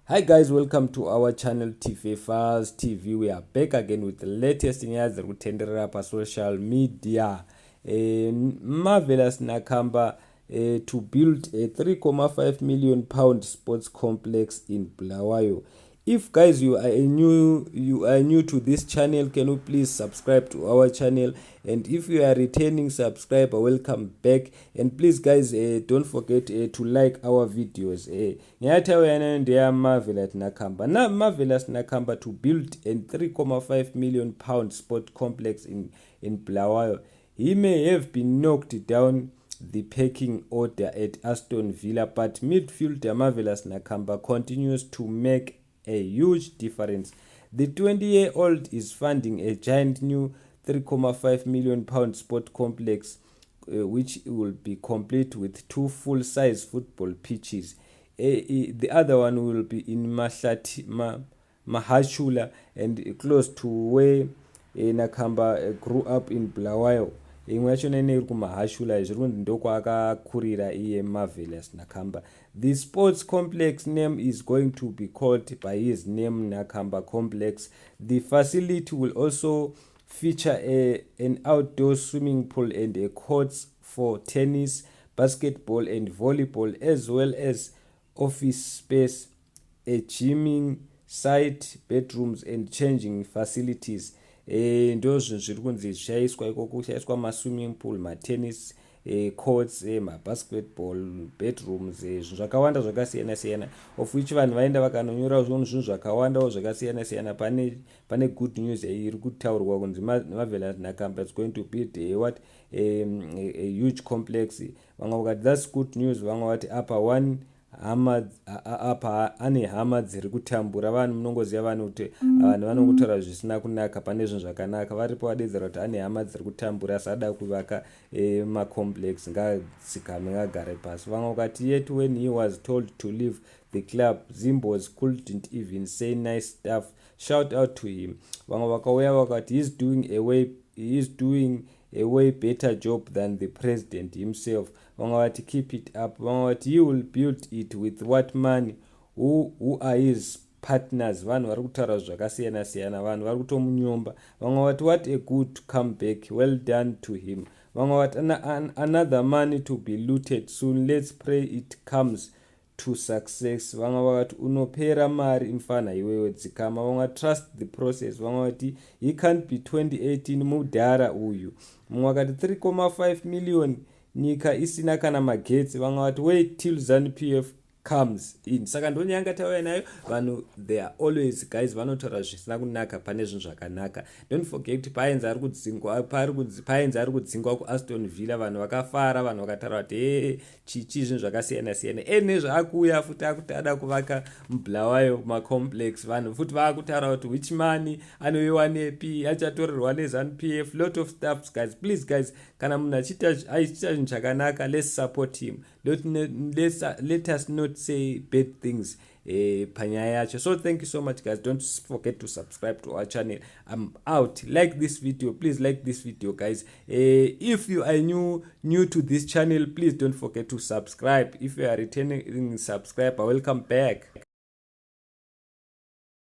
Hi guys, welcome to our channel TV Files TV. We are back again with the latest news that we tender up social media. Marvelous Nakamba to build a 3.5 million pound sports complex in Bulawayo. If guys you are new to this channel, can you please subscribe to our channel? And if you are a returning subscriber, welcome back. And please guys, don't forget to like our videos. Marvelous Nakamba to build a 3.5 million pound sport complex in Bulawayo. He may have been knocked down the pecking order at Aston Villa, but midfielder Marvelous Nakamba continues to make a huge difference. The 20-year-old is funding a giant new 3.5 million pound sport complex, which will be complete with 2 full-size football pitches. The other one will be in Mahashula and close to where Nakamba grew up in Bulawayo. Imwe yacho nene iri kumahashula zviri kunzi ndokwakakurira iye Marvelous Nakamba. The sports complex name is going to be called by his name, Nakamba Complex. The facility will also feature an outdoor swimming pool and a courts for tennis, basketball and volleyball, as well as office space, a gymming site, bedrooms and changing facilities. Ndo zvinhu zviri kunzi zvichaiswa ikoko, kuchaiswa maswimming pool, matennis courts, mabasketball, bedrooms, zvinhu zvakawanda zvakasiyana siyana, of which vanhu vaenda vakanonyora zvinhu zvakawandawo zvakasiyana siyana. Pane good news iri kutaurwa kunzi Marvelous Nakamba is going to build a huge complex. Vamwe vakati that's good news, vamwe vati apa ane hama dziri kutambura. Vanhu munongoziva vanhu kuti vanhu vanongotaura zvisina kunaka, pane zvinhu zvakanaka. Varipo vadedzera kuti ane hama dziri kutambura asada kuvaka macomplex, ngadzikame ngagare pasi. Vamwe vakati yet when he was told to leave the club, Zimbos couldn't even say nice stuff. Shout out to him. Vamwe vakauya vakati he is doing a way better job than the president himself. Vamwe vati keep it up. Vamwe vati he will build it with what money, who are his partners. Vanhu vari kutaura zvakasiyana siyana, vanhu vari kutomunyomba. Vamwe vati what a good comeback, well done to him. Vamwe vati another money to be looted soon, let's pray it comes to success. Vamwe vakati unopera mari mfana iwewe, dzikama. Vamwe vati trust the process. Vamwe vati he can't be 2018 mudhara uyu. Mumwe vakati 3.5 million nyika isina kana magetsi. Vamwe vati wait till ZANU-PF comes in. Saka ndonyanga tauya nayo. Vanhu they are always guys vanotaura zvisina kunaka pane zvinhu zvakanaka. Don't forget kuti paenza ari kudzingwa kuAston Villa, vanhu vakafara, vanhu vakataura kuti chichi zvinhu zvakasiyana siyana. Ene zvaakuuya futi akutada kuvaka muBulawayo macomplex. Vanhu futi vaakutaura kuti which money anoiwa nepi, achatorerwa neZANU-PF, lot of stuff guys. Please guys, kana munhu achiita zvinhu zvakanaka, let's support him. Let us not say bad things panyaya yacho. So thank you so much guys. Don't forget to subscribe to our channel. I'm out. Like this video, please like this video guys. If you are new to this channel, please don't forget to subscribe. If you are returning subscriber, welcome back.